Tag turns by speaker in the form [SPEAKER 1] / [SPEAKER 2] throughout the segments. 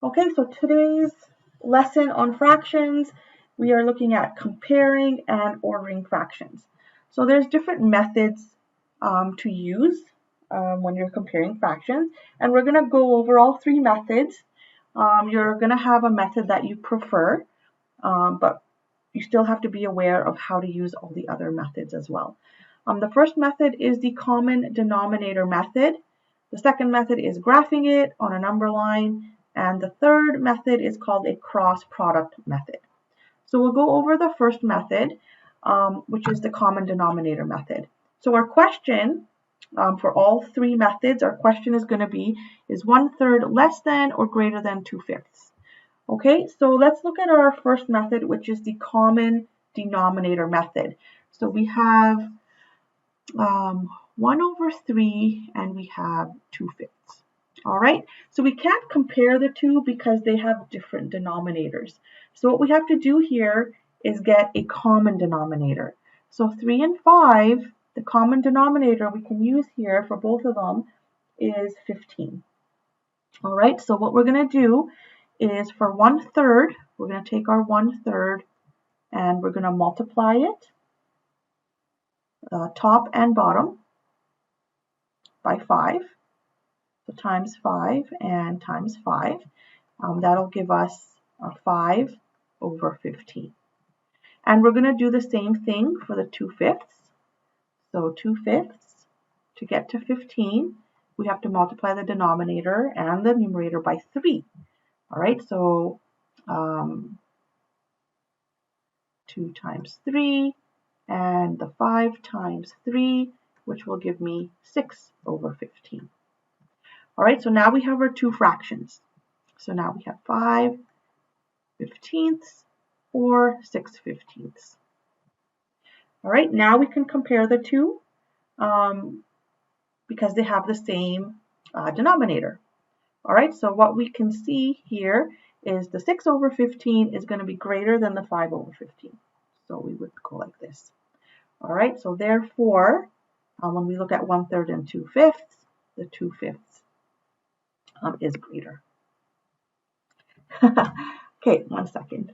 [SPEAKER 1] Okay, so today's lesson on fractions, we are looking at comparing and ordering fractions. So there's different methods to use when you're comparing fractions, and we're going to go over all three methods. You're going to have a method that you prefer, but you still have to be aware of how to use all the other methods as well. The first method is the common denominator method. The second method is graphing it on a number line. And the third method is called a cross product method. So we'll go over the first method, which is the common denominator method. So our question for all three methods, our question is going to be, is 1/3 less than or greater than 2/5? Okay, so let's look at our first method, which is the common denominator method. So we have 1/3 and we have 2/5. All right, so we can't compare the two because they have different denominators. So what we have to do here is get a common denominator. So 3 and 5, the common denominator we can use here for both of them is 15. All right, so what we're going to do is for 1/3, we're going to take our 1/3 and we're going to multiply it, top and bottom, by 5. So times 5 and times 5. That'll give us 5/15. And we're going to do the same thing for the 2/5. So 2/5, to get to 15, we have to multiply the denominator and the numerator by 3. All right, so 2 times 3 and the 5 times 3, which will give me 6/15. All right, so now we have our two fractions. So now we have 5/15 or 6/15. All right, now we can compare the two because they have the same denominator. All right, so what we can see here is the 6/15 is going to be greater than the 5/15. So we would go like this. All right, so therefore, when we look at 1/3 and 2/5, the 2/5 is greater. Okay, 1 second.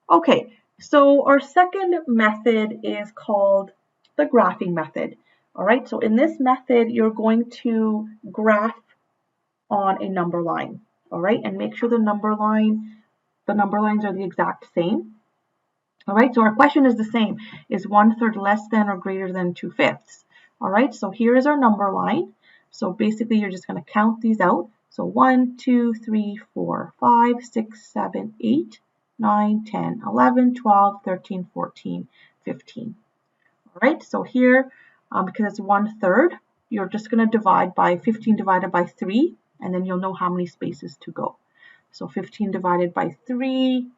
[SPEAKER 1] Okay, so our second method is called the graphing method. All right, so in this method, you're going to graph on a number line. All right, and make sure the number lines are the exact same. All right, so our question is the same. Is 1/3 less than or greater than 2/5? All right, so here is our number line. So basically, you're just going to count these out. So 1, 2, 3, 4, 5, 6, 7, 8, 9, 10, 11, 12, 13, 14, 15. All right, so here, because it's 1/3, you're just going to divide by 15 divided by 3, and then you'll know how many spaces to go. So 15 divided by 3,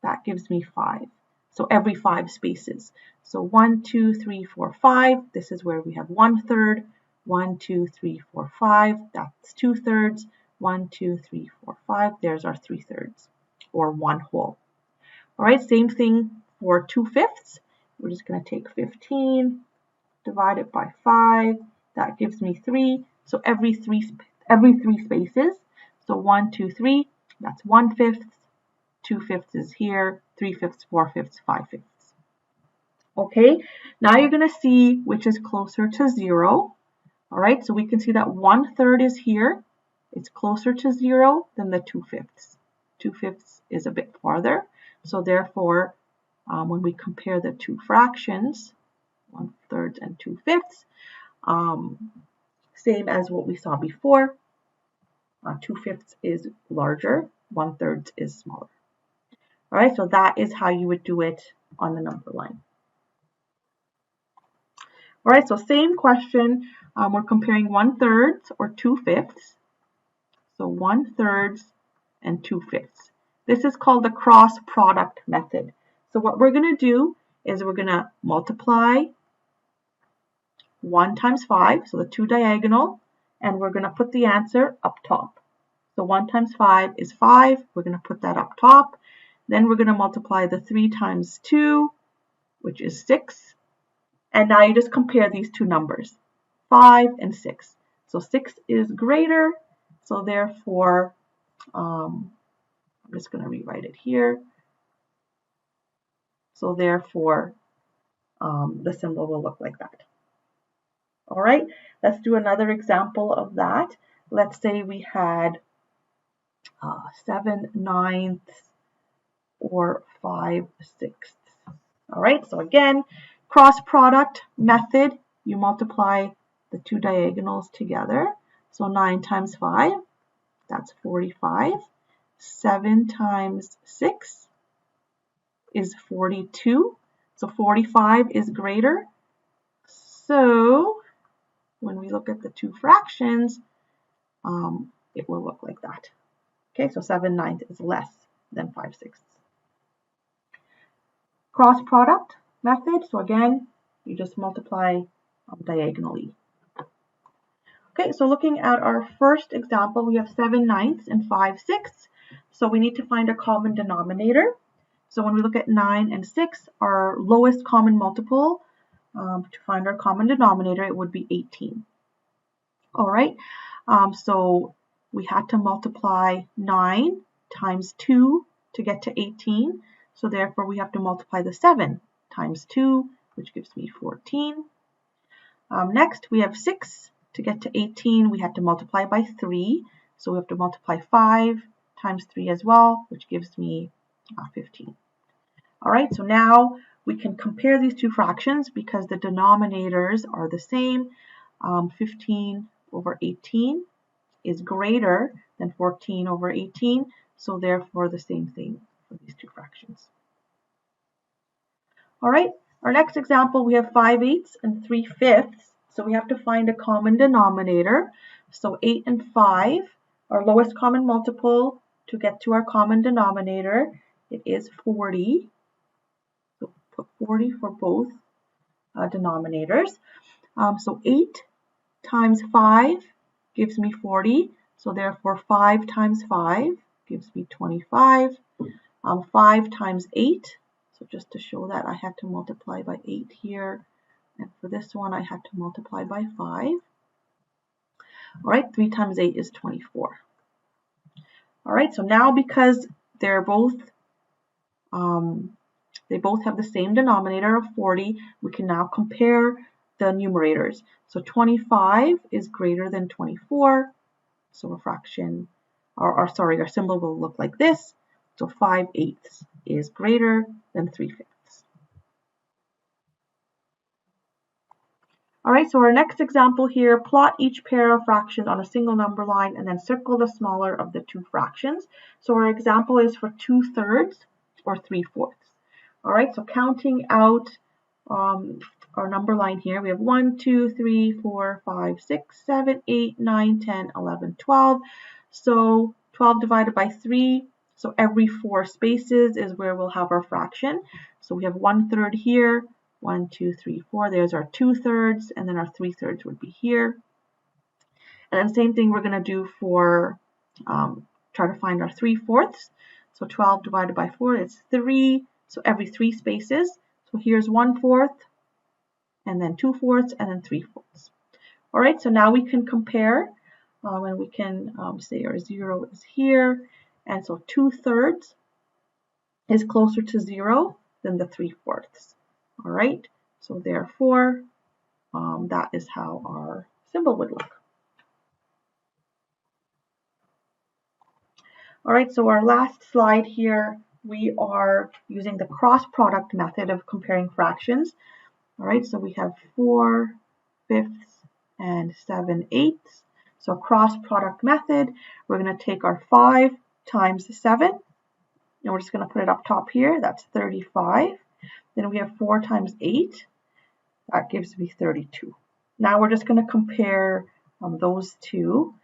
[SPEAKER 1] that gives me 5. So every 5 spaces. So 1, 2, 3, 4, 5. This is where we have 1/3. 1, 2, 3, 4, 5. That's 2/3. 1, 2, 3, 4, 5. There's our 3/3, or 1 whole. All right, same thing for 2/5. We're just going to take 15, divide it by 5. That gives me 3. So every three spaces. So 1, 2, 3. That's 1/5. 2/5 is here, 3/5, 4/5, 5/5. Okay, now you're going to see which is closer to 0. All right, so we can see that 1/3 is here. It's closer to 0 than the 2/5. 2/5 is a bit farther. So therefore, when we compare the two fractions, 1/3 and 2/5, same as what we saw before. 2/5 is larger, 1/3 is smaller. All right, so that is how you would do it on the number line. All right, so same question. We're comparing 1/3 or 2/5. So 1/3 and 2/5. This is called the cross product method. So what we're going to do is we're going to multiply 1 times 5, so the 2 diagonal, and we're going to put the answer up top. So 1 times 5 is 5. We're going to put that up top. Then we're going to multiply the 3 times 2, which is 6. And now you just compare these two numbers, 5 and 6. So 6 is greater So therefore, I'm just going to rewrite it here. So therefore, the symbol will look like that. All right, let's do another example of that. Let's say we had 7/9 or 5/6. All right, so again, cross product method, you multiply the two diagonals together. So 9 times 5, that's 45. 7 times 6 is 42. So 45 is greater. So when we look at the two fractions, it will look like that. Okay, so 7/9 is less than 5/6. Cross product method, so again, you just multiply diagonally. Okay, so looking at our first example, we have 7/9 and 5/6. So we need to find a common denominator. So when we look at 9 and 6, our lowest common multiple, to find our common denominator, it would be 18. All right, so we had to multiply 9 times 2 to get to 18. So therefore, we have to multiply the 7 times 2, which gives me 14. Next, we have 6. To get to 18, we had to multiply by 3. So we have to multiply 5 times 3 as well, which gives me 15. All right, so now we can compare these two fractions because the denominators are the same. 15 over 18 is greater than 14 over 18, so therefore the same thing for these two fractions. All right, our next example, we have 5/8 and 3/5. So we have to find a common denominator. So 8 and 5, our lowest common multiple to get to our common denominator, it is 40. So put 40 for both denominators. So 8 times 5 gives me 40. So therefore 5 times 5 gives me 25. 5 times 8. So just to show that, I had to multiply by 8 here. And for this one, I had to multiply by 5. All right, 3 times 8 is 24. All right, so now because they're both, they both have the same denominator of 40, we can now compare the numerators. So 25 is greater than 24. So a fraction, our symbol will look like this. So 5/8 is greater than 3/5. All right, so our next example here, plot each pair of fractions on a single number line and then circle the smaller of the two fractions. So our example is for 2/3 or 3/4. All right, so counting out our number line here, we have 1, 2, 3, 4, 5, 6, 7, 8, 9, 10, 11, 12. So 12 divided by 3, so every 4 spaces is where we'll have our fraction. So we have 1/3 here, 1, 2, 3, 4. There's our 2/3, and then our 3/3 would be here. And then same thing we're going to do for try to find our 3/4. So 12 divided by 4 is 3. So every 3 spaces. So here's 1/4, and then 2/4, and then 3/4. All right. So now we can compare, and we can say our 0 is here, and so 2/3 is closer to 0 than the 3/4. All right, so therefore, that is how our symbol would look. All right, so our last slide here, we are using the cross product method of comparing fractions. All right, so we have 4/5 and 7/8. So cross product method, we're going to take our 5 times 7, and we're just going to put it up top here. That's 35. Then we have 4 times 8. That gives me 32. Now we're just going to compare those two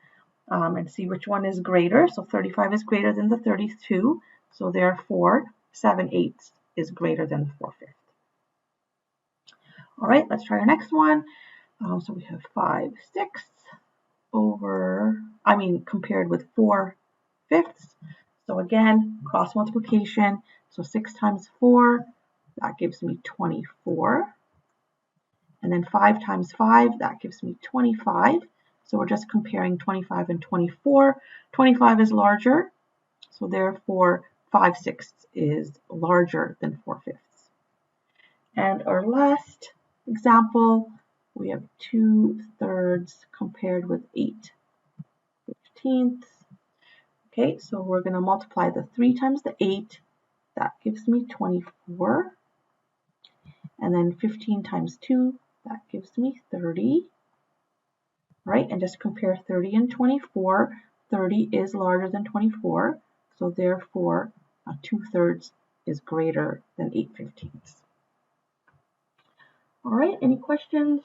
[SPEAKER 1] and see which one is greater. So 35 is greater than the 32. So therefore, 7/8 is greater than 4/5. All right, let's try our next one. So we have 5/6 compared with 4/5. So again, cross multiplication. So 6 times 4, that gives me 24. And then 5 times 5, that gives me 25. So we're just comparing 25 and 24. 25 is larger, so therefore 5/6 is larger than 4/5. And our last example, we have 2/3 compared with 8/15. Okay, so we're going to multiply the 3 times the 8. That gives me 24. And then 15 times 2, that gives me 30. Right, and just compare 30 and 24. 30 is larger than 24, so therefore 2/3 is greater than 8/15. All right, any questions?